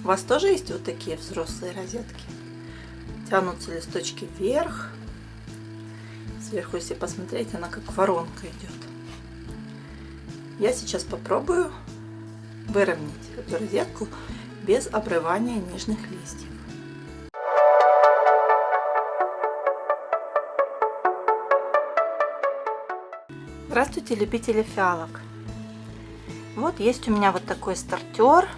У вас тоже есть вот такие взрослые розетки? Тянутся листочки вверх. Сверху, если посмотреть, она как воронка идет. Я сейчас попробую выровнять эту розетку без обрывания нижних листьев. Здравствуйте, любители фиалок! Вот есть у меня вот такой стартер.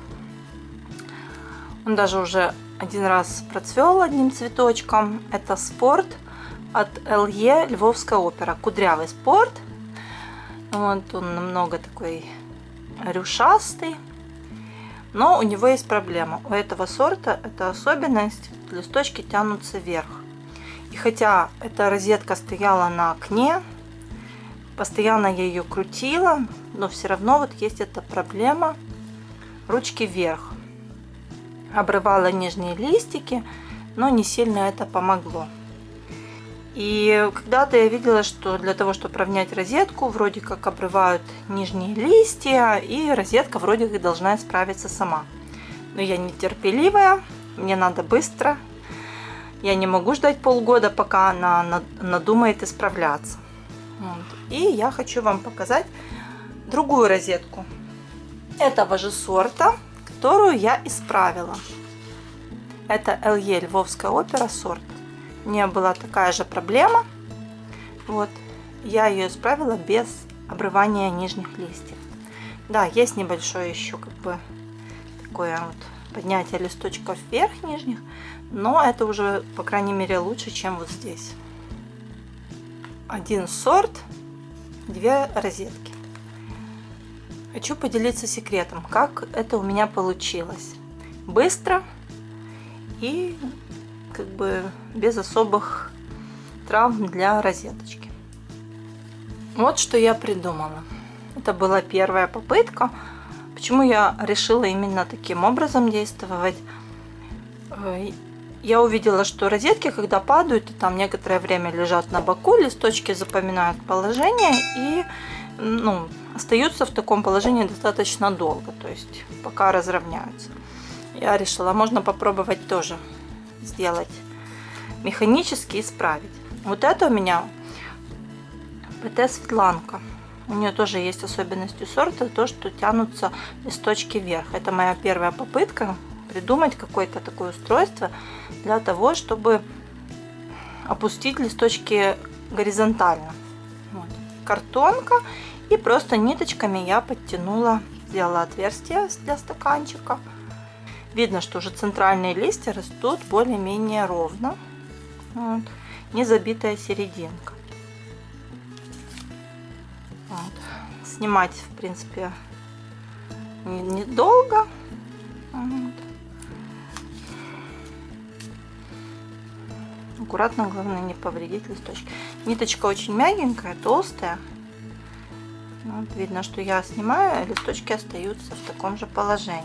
Он даже уже один раз процвел одним цветочком. Это спорт от LE Львовская опера. Кудрявый спорт. Вот он немного такой рюшастый. Но у него есть проблема. У этого сорта это особенность. Листочки тянутся вверх. И хотя эта розетка стояла на окне, постоянно я ее крутила, но все равно вот есть эта проблема. Ручки вверх. Обрывала нижние листики, но не сильно это помогло. И когда-то я видела, что для того, чтобы равнять розетку, вроде как обрывают нижние листья, и розетка вроде как должна справиться сама. Но я нетерпеливая, мне надо быстро. Я не могу ждать полгода, пока она надумает исправляться. Вот. И я хочу вам показать другую розетку этого же сорта, которую я исправила. Это LE Львовская опера сорт. У нее была такая же проблема. Вот. Я ее исправила без обрывания нижних листьев. Да, есть небольшое еще как бы такое вот поднятие листочков вверх нижних, но это уже, по крайней мере, лучше, чем вот здесь. Один сорт, две розетки. Хочу поделиться секретом, как это у меня получилось. Быстро и как бы без особых травм для розеточки. Вот что я придумала. Это была первая попытка. Почему я решила именно таким образом действовать? Я увидела, что розетки, когда падают, и там некоторое время лежат на боку, листочки запоминают положение и остаются в таком положении достаточно долго, то есть пока разровняются. Я решила, можно попробовать тоже сделать механически, исправить. Вот это у меня ПТ Светланка. У нее тоже есть особенностью сорта, то, что тянутся листочки вверх. Это моя первая попытка придумать какое-то такое устройство для того, чтобы опустить листочки горизонтально. Вот. Картонка, и просто ниточками я подтянула, сделала отверстие для стаканчика. Видно, что уже центральные листья растут более-менее ровно. Вот. Не забитая серединка. Вот. Снимать, в принципе, недолго. Вот. Аккуратно, главное не повредить листочки. Ниточка очень мягенькая, толстая. Вот, видно, что я снимаю, а листочки остаются в таком же положении.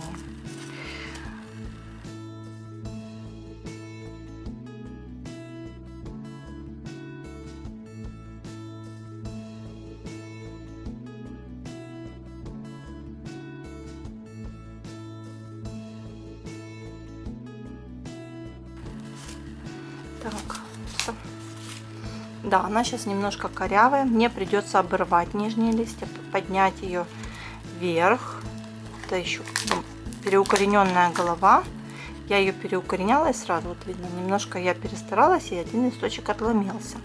Так, все. Да, она сейчас немножко корявая. Мне придется оборвать нижние листья, поднять ее вверх. Это еще переукорененная голова. Я ее переукореняла и сразу вот видно, немножко я перестаралась, и один листочек отломился.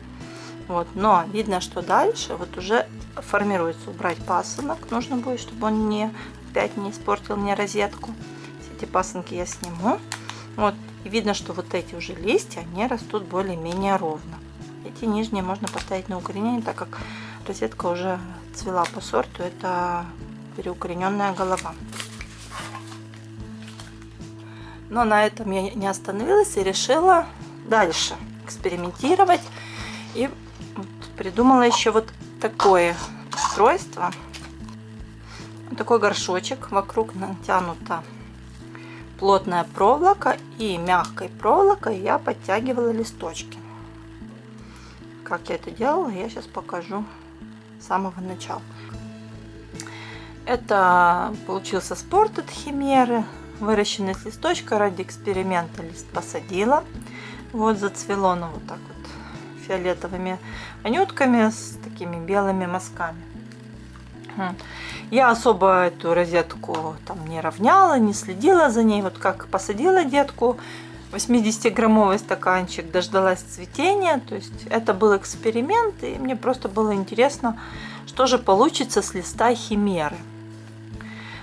Вот, но видно, что дальше вот уже формируется. Убрать пасынок нужно будет, чтобы он опять не испортил мне розетку. Все эти пасынки я сниму. Вот, и видно, что вот эти уже листья, они растут более-менее ровно. Эти нижние можно поставить на укоренение, так как розетка уже цвела по сорту. Это переукорененная голова. Но на этом я не остановилась и решила дальше экспериментировать. И придумала еще вот такое устройство. Вот такой горшочек. Вокруг натянута плотная проволока, и мягкой проволокой я подтягивала листочки. Как я это делала, я сейчас покажу с самого начала. Это получился спорт от Химеры. выращенный с листочка ради эксперимента. Лист посадила. Вот зацвело оно вот так вот фиолетовыми анютками с такими белыми мазками. Я особо эту розетку там не равняла, не следила за ней. Вот как посадила детку, 80-граммовый стаканчик, дождалась цветения. То есть это был эксперимент, и мне просто было интересно, что же получится с листа химеры.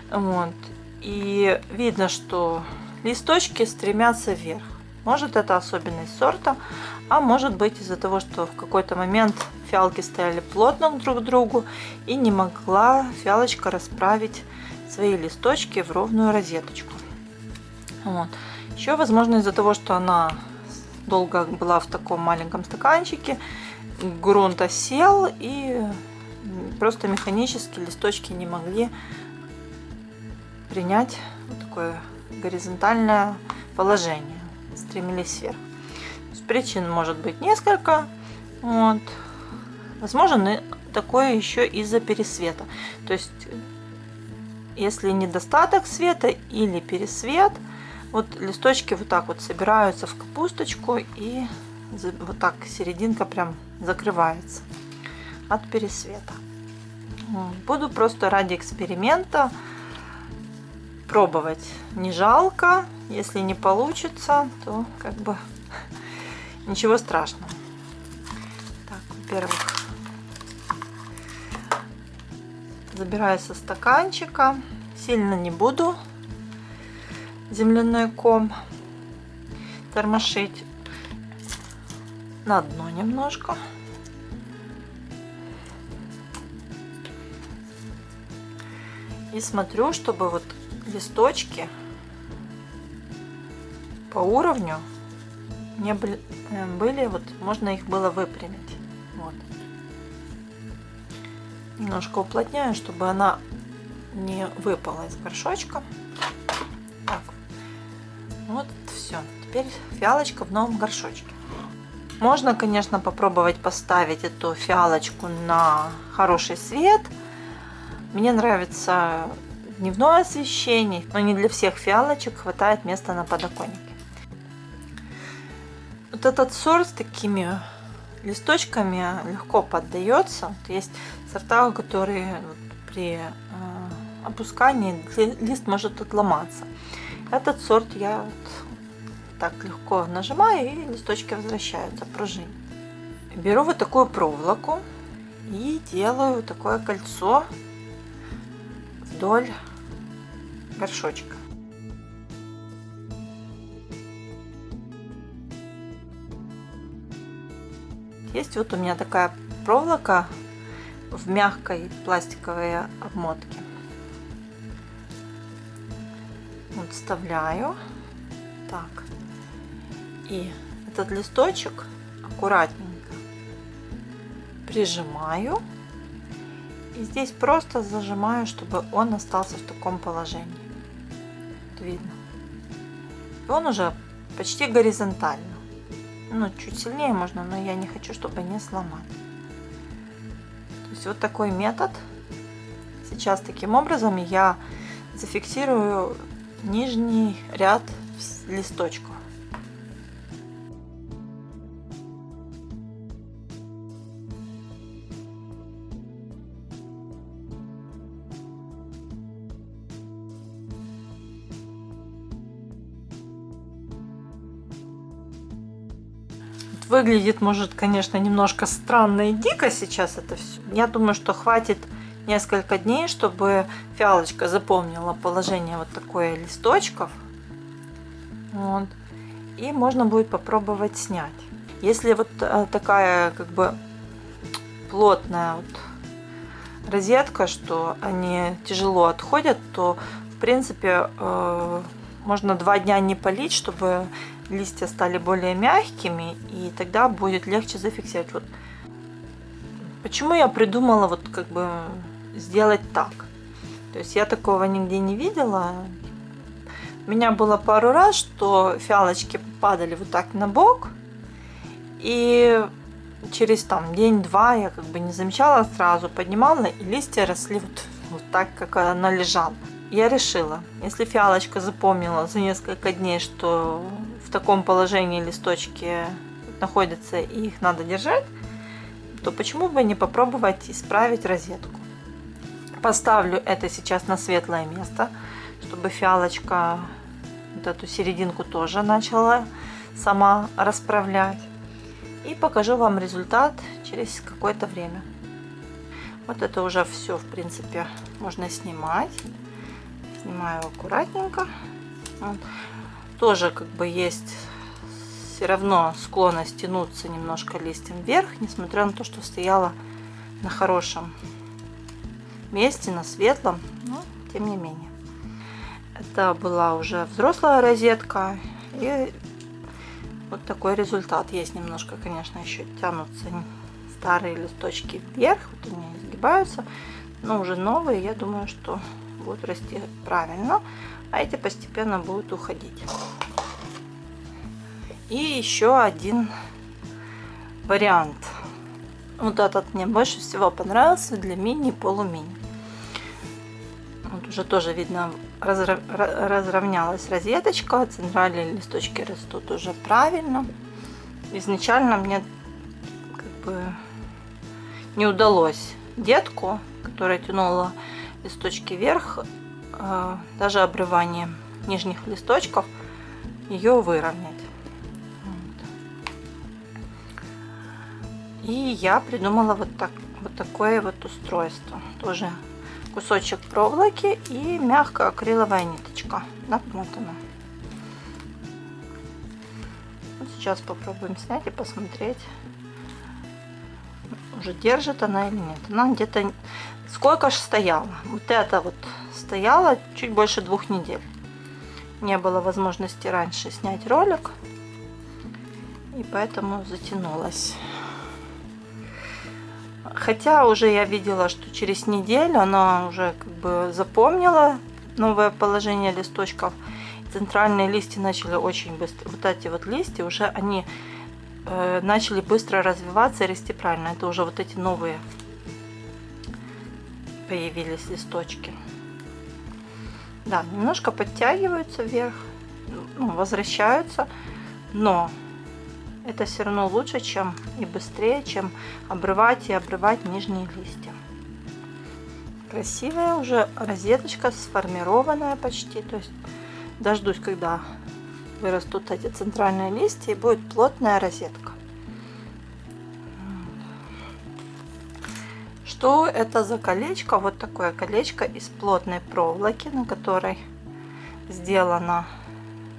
Вот. И видно, что листочки стремятся вверх. Может, это особенность сорта, а может быть из-за того, что в какой-то момент фиалки стояли плотно друг к другу и не могла фиалочка расправить свои листочки в ровную розеточку. Вот. Еще, возможно, из-за того, что она долго была в таком маленьком стаканчике, грунт осел, и просто механически листочки не могли принять вот такое горизонтальное положение, стремились вверх. Причин может быть несколько. Вот. Возможно, такое еще из-за пересвета. То есть, если недостаток света или пересвет, вот листочки вот так вот собираются в капусточку, и вот так серединка прям закрывается от пересвета. Буду просто ради эксперимента пробовать. Не жалко. Если не получится, то как бы ничего страшного. Так, во-первых, забираю со стаканчика. Сильно не буду земляной ком тормошить. На дно немножко. И смотрю, чтобы вот листочки по уровню не были, вот можно их было выпрямить. Вот. Немножко уплотняю, чтобы она не выпала из горшочка. Так. Вот все. Теперь фиалочка в новом горшочке. Можно, конечно, попробовать поставить эту фиалочку на хороший свет. Мне нравится дневное освещение, но не для всех фиалочек хватает места на подоконнике. Вот этот сорт с такими листочками легко поддается. Вот есть сорта, которые при опускании лист может отломаться. Этот сорт я вот так легко нажимаю, и листочки возвращаются пружине. Беру вот такую проволоку и делаю такое кольцо вдоль горшочка. Есть вот у меня такая проволока в мягкой пластиковой обмотке. Вот вставляю. Так. И этот листочек аккуратненько прижимаю. И здесь просто зажимаю, чтобы он остался в таком положении. Вот видно. И он уже почти горизонтально. Ну, чуть сильнее можно, но я не хочу, чтобы не сломать. То есть вот такой метод. Сейчас таким образом я зафиксирую нижний ряд листочков. Выглядит, может, конечно, немножко странно и дико сейчас это все. Я думаю, что хватит несколько дней, чтобы фиалочка запомнила положение вот такое листочков. Вот. И можно будет попробовать снять. Если вот такая как бы плотная вот розетка, что они тяжело отходят, то в принципе можно 2 дня не полить, чтобы листья стали более мягкими, и тогда будет легче зафиксировать. Вот. Почему я придумала вот как бы сделать так? То есть я такого нигде не видела. У меня было пару раз, что фиалочки падали вот так на бок, и через там день-два я как бы не замечала, сразу поднимала, и листья росли вот так, как оно лежало. я решила, если фиалочка запомнила за несколько дней, что в таком положении листочки находятся и их надо держать, то почему бы не попробовать исправить розетку. Поставлю это сейчас на светлое место, чтобы фиалочка вот эту серединку тоже начала сама расправлять. И покажу вам результат через какое-то время. Вот это уже все, в принципе, можно снимать. Снимаю аккуратненько. Вот. Тоже как бы есть все равно склонность тянуться немножко листьям вверх, несмотря на то, что стояла на хорошем месте, на светлом, но тем не менее. Это была уже взрослая розетка, и вот такой результат. Есть немножко, конечно, еще тянутся старые листочки вверх, вот они изгибаются, но уже новые, я думаю, что будут расти правильно, а эти постепенно будут уходить. И еще один вариант. Вот этот мне больше всего понравился для мини и полумини. Вот уже тоже видно, разровнялась розеточка, центральные листочки растут уже правильно. Изначально мне как бы не удалось детку, которая тянула листочки вверх, даже обрывание нижних листочков, ее выровнять. И я придумала вот такое вот устройство. Тоже кусочек проволоки и мягкая акриловая ниточка намотана. Вот сейчас попробуем снять и посмотреть, уже держит она или нет. Она где-то сколько же стояла. Вот это вот стояла чуть больше 2 недель. Не было возможности раньше снять ролик, и поэтому затянулась. Хотя уже я видела, что через неделю она уже как бы запомнила новое положение листочков. Центральные листья начали очень быстро. Вот эти вот листья уже они начали быстро развиваться и расти правильно. Это уже вот эти новые появились листочки. Да, немножко подтягиваются вверх, ну, возвращаются, но это все равно лучше, чем и быстрее, чем обрывать нижние листья. Красивая уже розеточка, сформированная почти. То есть дождусь, когда вырастут эти центральные листья, и будет плотная розетка. Что это за колечко? Вот такое колечко из плотной проволоки, на которой сделано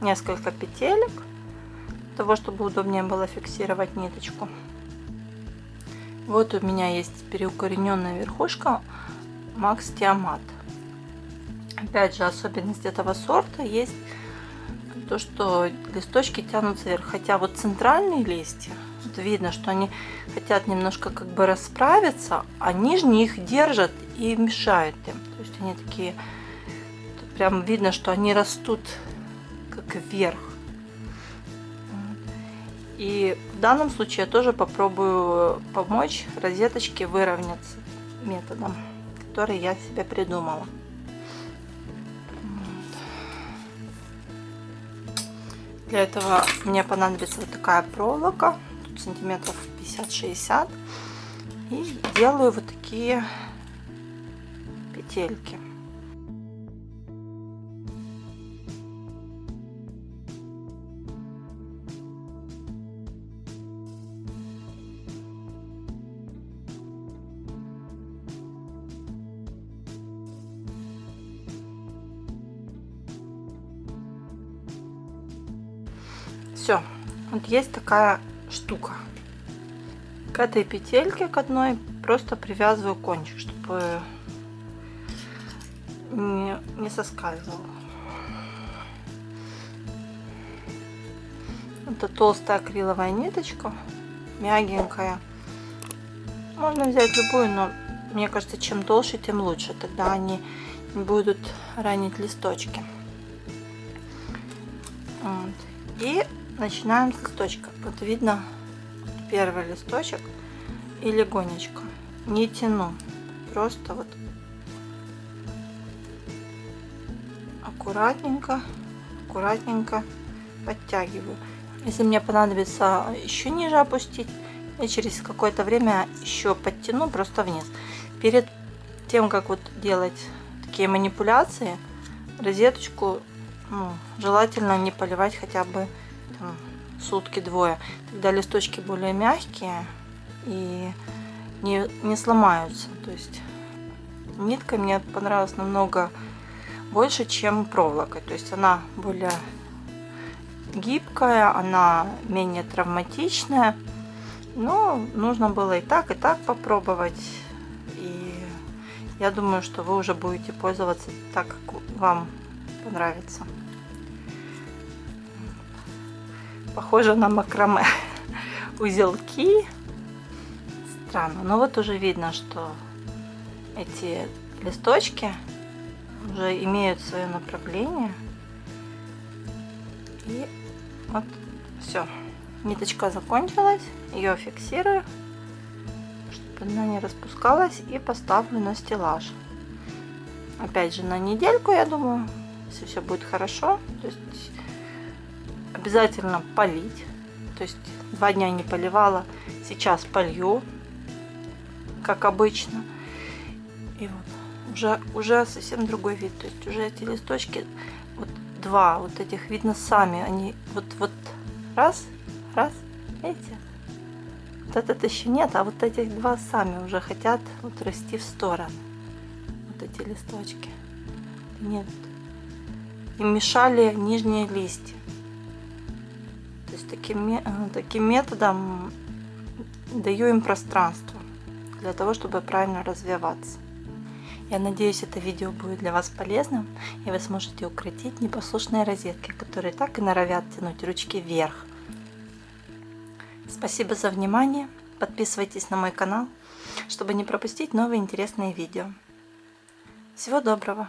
несколько петелек, для того, чтобы удобнее было фиксировать ниточку. Вот у меня есть переукорененная верхушка Max Tiamat. Опять же, особенность этого сорта есть то, что листочки тянутся вверх. Хотя вот центральные листья, вот видно, что они хотят немножко как бы расправиться, а нижние их держат и мешают им. То есть они такие, прям видно, что они растут как вверх. И в данном случае я тоже попробую помочь розеточке выровняться методом, который я себе придумала. Для этого мне понадобится вот такая проволока, тут сантиметров 50-60, и делаю вот такие петельки. Все, вот есть такая штука. К этой петельке, к одной, просто привязываю кончик, чтобы не соскальзывал. Это толстая акриловая ниточка, мягенькая. Можно взять любую, но мне кажется, чем толще, тем лучше. Тогда они не будут ранить листочки. Вот. И начинаем с листочка. Вот видно первый листочек, и легонечко, не тяну, просто вот аккуратненько, аккуратненько подтягиваю. Если мне понадобится еще ниже опустить, я через какое-то время еще подтяну просто вниз. Перед тем, как вот делать такие манипуляции, розеточку желательно не поливать хотя бы там, сутки-двое. Тогда листочки более мягкие и не сломаются. То есть нитка мне понравилась намного больше, чем проволокой. То есть она более гибкая, она менее травматичная. Но нужно было и так попробовать. И я думаю, что вы уже будете пользоваться так, как вам понравится. Похоже на макраме. Узелки. Странно. Но вот уже видно, что эти листочки уже имеют свое направление. И вот все. Ниточка закончилась. Ее фиксирую, чтобы она не распускалась, и поставлю на стеллаж. Опять же, на недельку, я думаю, если все будет хорошо. То есть обязательно полить. То есть 2 дня не поливала. Сейчас полью, как обычно. И вот уже совсем другой вид. То есть уже эти листочки, вот 2 вот этих видно сами. Они вот раз, видите? Вот этот еще нет, а вот этих 2 сами уже хотят вот расти в сторону. Вот эти листочки. Нет. Им мешали нижние листья. То есть таким методом даю им пространство для того, чтобы правильно развиваться. Я надеюсь, это видео будет для вас полезным, и вы сможете укротить непослушные розетки, которые так и норовят тянуть ручки вверх. Спасибо за внимание. Подписывайтесь на мой канал, чтобы не пропустить новые интересные видео. Всего доброго!